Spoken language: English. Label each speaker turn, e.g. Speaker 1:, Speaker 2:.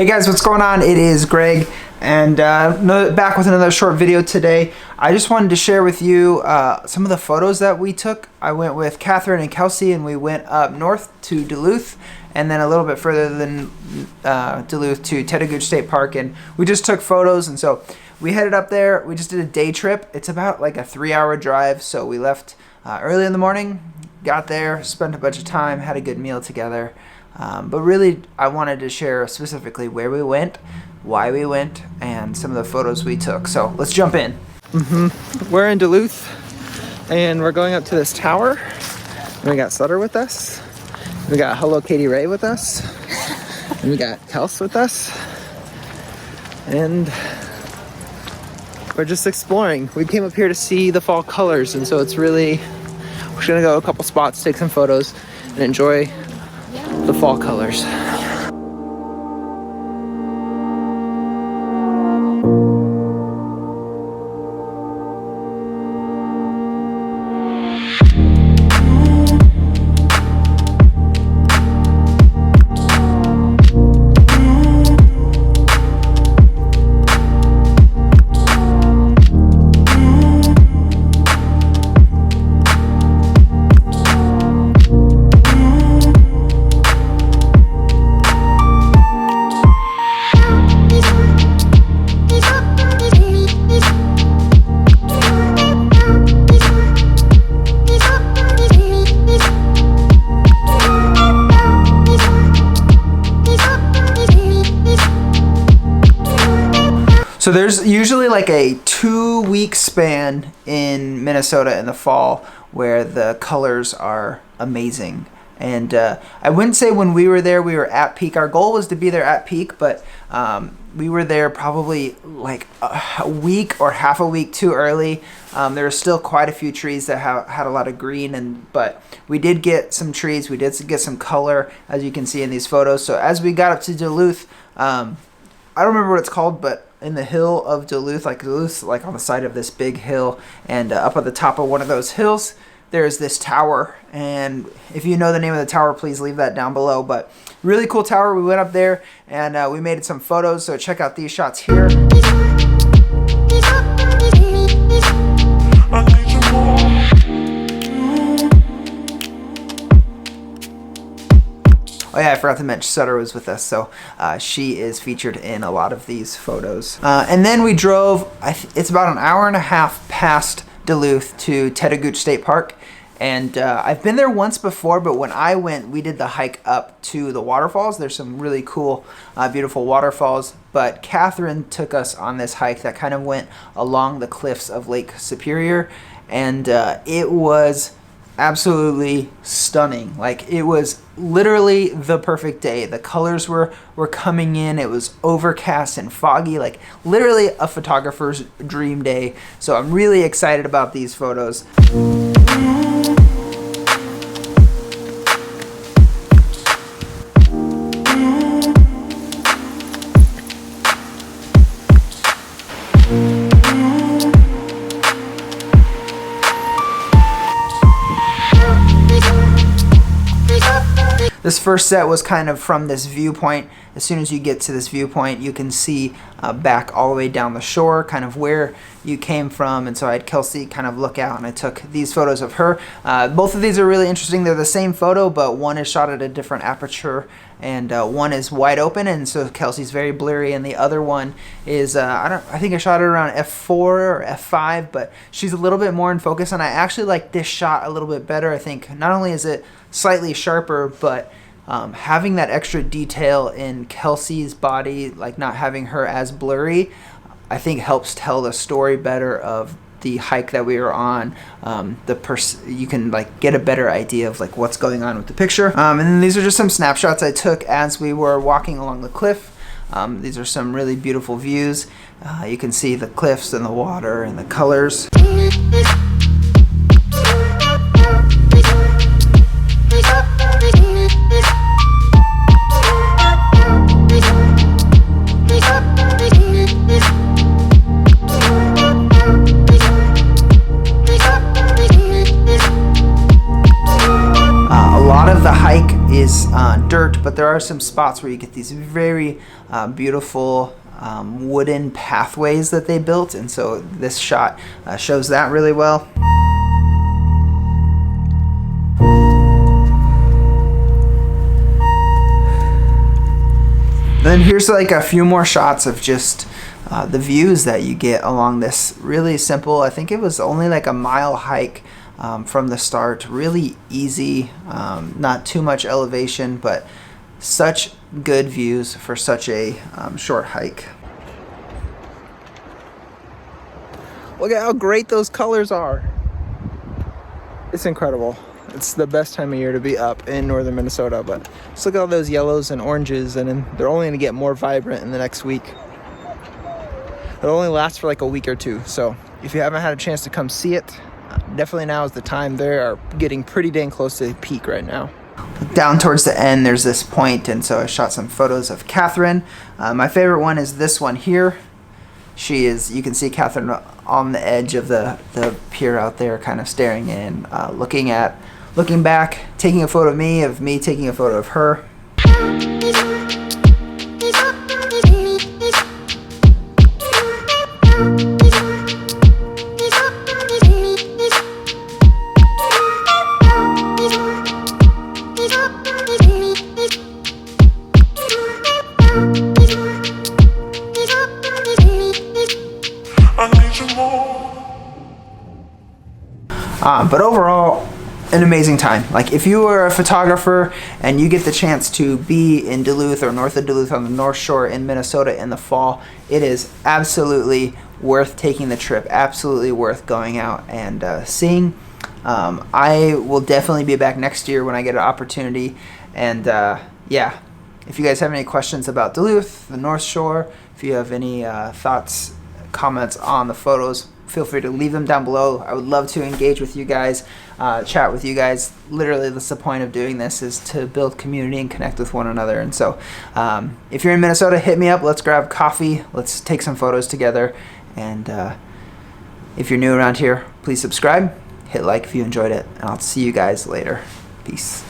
Speaker 1: Hey guys, what's going on? It is Greg, and back with another short video today. I just wanted to share with you some of the photos that we took. I went with Catherine and Kelsey, and we went up north to Duluth, and then a little bit further than Duluth to Gooch State Park, and we just took photos. And so we headed up there. We just did a day trip. It's about like a 3-hour drive, so we left early in the morning, got there, spent a bunch of time, had a good meal together. But really, I wanted to share specifically where we went, why we went, and some of the photos we took. So let's jump in. We're in Duluth, and we're going up to this tower. And we got Sutter with us. We got Hello Katie Ray with us. And we got Kels with us. And we're just exploring. We came up here to see the fall colors, and so it's really, we're just gonna go a couple spots, take some photos, and enjoy the fall colors. So there's usually like a 2-week span in Minnesota in the fall where the colors are amazing. And I wouldn't say when we were there we were at peak. Our goal was to be there at peak, but we were there probably like a week or half a week too early. There were still quite a few trees that had a lot of green, but we did get some trees. We did get some color, as you can see in these photos. So as we got up to Duluth, I don't remember what it's called, but in the hill of Duluth, like on the side of this big hill, and up at the top of one of those hills, there's this tower. And if you know the name of the tower, please leave that down below. But really cool tower. We went up there and we made some photos. So check out these shots here. Oh yeah, I forgot to mention Sutter was with us, so she is featured in a lot of these photos. And then we drove, it's about an hour and a half past Duluth to Gooch State Park. And I've been there once before, but when I went, we did the hike up to the waterfalls. There's some really cool, beautiful waterfalls. But Catherine took us on this hike that kind of went along the cliffs of Lake Superior. And it was absolutely stunning. Like, it was literally the perfect day. The colors were coming in. It was overcast and foggy, like literally a photographer's dream day. So I'm really excited about these photos. This first set was kind of from this viewpoint. As soon as you get to this viewpoint, you can see back all the way down the shore, kind of where you came from. And so I had Kelsey kind of look out, and I took these photos of her. Both of these are really interesting. They're the same photo, but one is shot at a different aperture, and one is wide open, and so Kelsey's very blurry, and the other one is I think I shot it around f4 or f5, but she's a little bit more in focus, and I actually like this shot a little bit better. I think not only is it slightly sharper, but having that extra detail in Kelsey's body, like not having her as blurry, I think helps tell the story better of the hike that we were on. You can like get a better idea of like what's going on with the picture. And then these are just some snapshots I took as we were walking along the cliff. These are some really beautiful views. You can see the cliffs and the water and the colors. is dirt, but there are some spots where you get these very beautiful wooden pathways that they built, and so this shot shows that really well. Then here's like a few more shots of just the views that you get along this really simple, I think it was only like a mile hike from the start. Really easy, not too much elevation, but such good views for such a short hike. Look at how great those colors are. It's incredible. It's the best time of year to be up in northern Minnesota, but just look at all those yellows and oranges, and then they're only going to get more vibrant in the next week. It'll only last for like a week or two, so if you haven't had a chance to come see it, definitely now is the time. They are getting pretty dang close to the peak right now. Down towards the end, there's this point, and so I shot some photos of Catherine. My favorite one is this one here. She is, you can see Catherine on the edge of the pier out there, kind of staring in, looking back, taking a photo of me taking a photo of her. But overall, an amazing time. Like, if you are a photographer and you get the chance to be in Duluth or north of Duluth on the North Shore in Minnesota in the fall, it is absolutely worth taking the trip, absolutely worth going out and seeing. I will definitely be back next year when I get an opportunity. And yeah, if you guys have any questions about Duluth, the North Shore, if you have any thoughts, comments on the photos, feel free to leave them down below. I would love to engage with you guys, chat with you guys. Literally, that's the point of doing this, is to build community and connect with one another. And so if you're in Minnesota, hit me up. Let's grab coffee. Let's take some photos together. And if you're new around here, please subscribe. Hit like if you enjoyed it. And I'll see you guys later. Peace.